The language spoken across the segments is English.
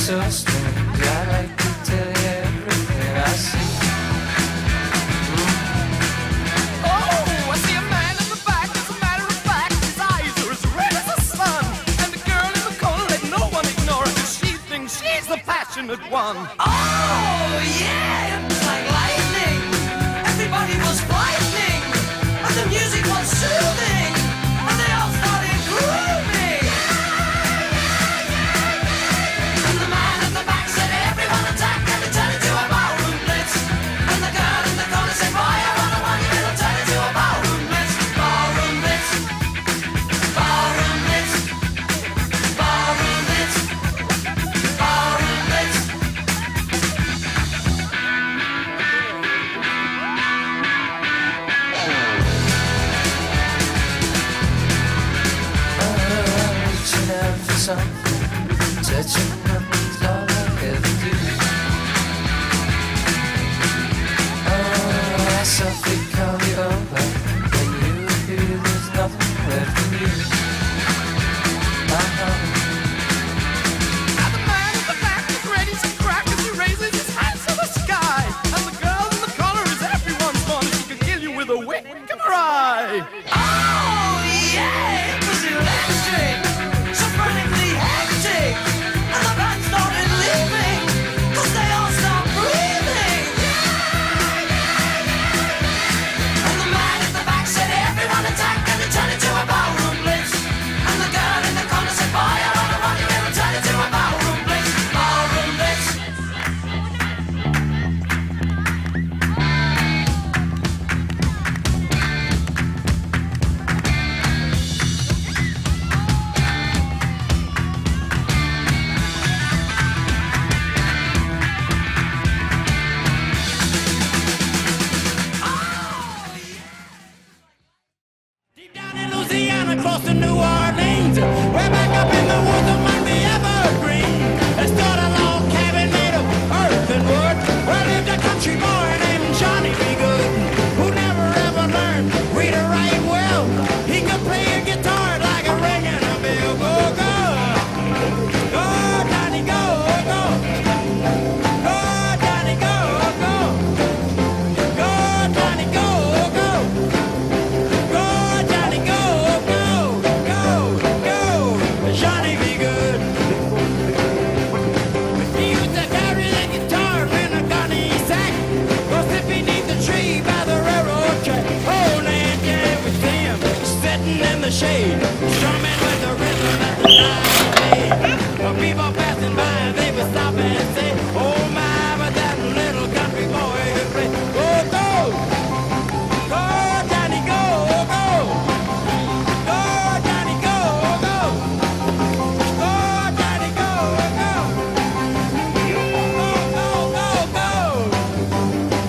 so strange. I like to tell you everything I see. Oh, I see a man in the back. As a matter of fact, his eyes are as red as the sun. And the girl in the corner, let no one ignore her, 'cause she thinks she's the passionate one. Oh, yeah, it was like lightning. Everybody was frightening, and the music was soothing, and they all started grooving. And the man at the back said, everyone attack, and it turned into a ballroom blitz. And the girl in the corner said, boy, I wanna want you, it'll turn into a ballroom blitz. Ballroom blitz. Ballroom blitz. Ballroom blitz. Ballroom blitz. Reaching out for something, touching nothing's all I ever do. Oh, I softly call you over, when you appear there's nothing left of you. Now the man at the back is ready to crack as he raises his hands to the sky. And the girl in the corner is everyone's fun. She can kill you with a wink of her eye. Oh, yeah, it was electric, so frantically hectic, and the band started leaving, 'cause they all stopped breathing. And the man at the back said, everyone attack, and it turned into a ballroom blitz. And the girl in the corner said, boy, I wanna want you, it'll turn into a ballroom blitz. Ballroom blitz. Deep down in Louisiana, close to New Orleans, way back up in the woods among the evergreens, there stood a log cabin made of earth and wood, where lived a country boy named Johnny B. Good, who never ever learned read or write well. He could play a guitar like a ringing a bell. Go, go, go, Johnny, go, go, go, Johnny, go, go, go, Johnny, go, go. Go, Johnny, go, go, go, go, Johnny be good. He used to carry the guitar in a gunny sack, go sit beneath the tree by the railroad track. Old Aunt Janet would see him sitting in the shade, strumming with the rhythm at the time of day. People passing by, they would stop and say, oh my, but that little country boy could play. Go, go, go, Johnny, go, go. Go, Johnny, go, go. Go, Johnny, go, go. Go, go, go, go.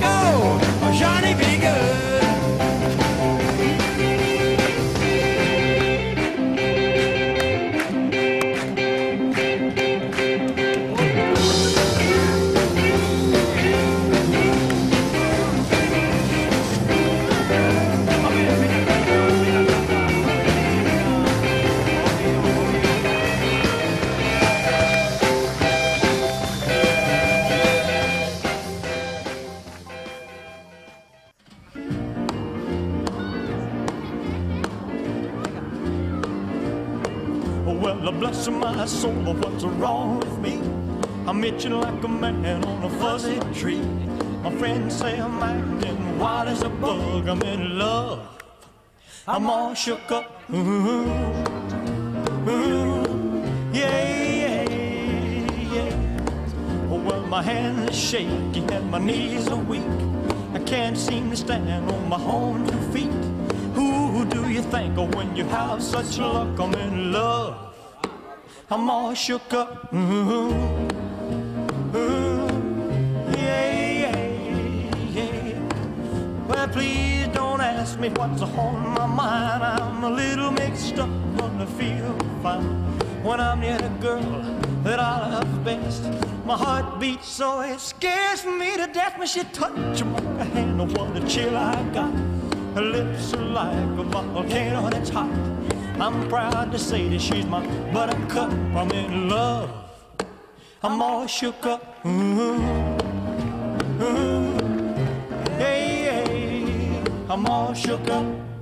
Go, Johnny be good. Well, bless my soul, what's wrong with me? I'm itching like a man on a fuzzy tree. My friends say I'm acting wild as a bug. I'm in love, I'm all shook up. Ooh, ooh, yeah, yeah, yeah. Well, my hands are shaky and my knees are weak. I can't seem to stand on my own 2 feet. Who do you think of when you have such luck? I'm in love, I'm all shook up. Ooh, ooh, yeah, yeah, yeah. Well, please don't ask me what's on my mind. I'm a little mixed up, but I feel fine when I'm near the girl that I love best. My heart beats so it scares me to death when she touches my hand. Oh, what a chill I got. Her lips are like a volcano that's hot. I'm proud to say that she's my buttercup. I'm in love, I'm all shook up. Hey, hey, I'm all shook up.